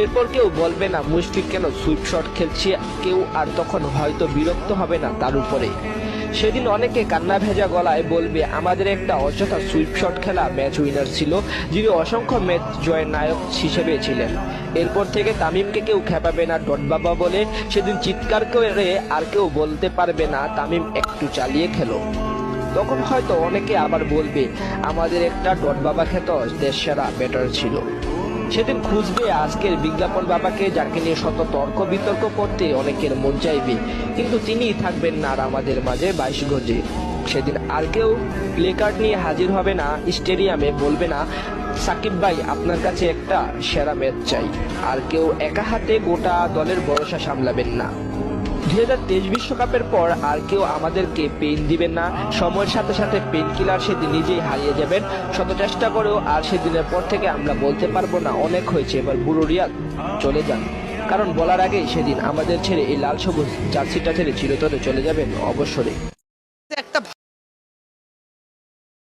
এরপর কেউ বলবে না মুশফিক কেন সুইপ শট খেলছে, কেউ আর তখন হয়তো বিরক্ত হবে না তার উপরে। সেদিন অনেকে কান্না ভেজা গলায় বলবে আমাদের একটা অযথা সুইপ শট খেলা ম্যাচ উইনার ছিল, যিনি অসংখ্য ম্যাচ জয়ের নায়ক হিসেবে ছিলেন। এরপর থেকে তামিমকে কেউ খেপাবে না ডট বাবা বলে। সেদিন চিৎকার করে আর কেউ বলতে পারবে না তামিম একটু চালিয়ে খেলো। তখন হয়তো অনেকে আবার বলবে আমাদের একটা ডট বাবা খ্যাত দেশসেরা ব্যাটার ছিল। সেদিন খুঁজবে আজকের বিজ্ঞাপন বাবাকে, যাকে নিয়ে শত তর্ক বিতর্ক করতে অনেকের মন চাইবে, কিন্তু তিনিই থাকবেন না আর আমাদের মাঝে 22 গজে। সেদিন আর কেউ প্লেকার্ড নিয়ে হাজির হবে না স্টেডিয়ামে, বলবে না সাকিব ভাই আপনার কাছে একটা সেরা ম্যাচ চাই। আর কেউ একা হাতে গোটা দলের ভরসা সামলাবেন না। 2023 বিশ্বকাপের পর আর কেউ আমাদেরকে পেইন দিবেন না। সময়ের সাথে সাথে পেইন কিলার সেদিন নিজেই হারিয়ে যাবেন। শত চেষ্টা করেও আর সেদিনের পর থেকে আমরা বলতে পারবো না অনেক হয়েছে, এবার বুড়ো রিয়াদ চলে যান। কারণ বলার আগেই সেদিন আমাদের ছেড়ে এই লাল সবুজ জার্সিটা ছেড়ে চিরতরে চলে যাবেন অবসরে।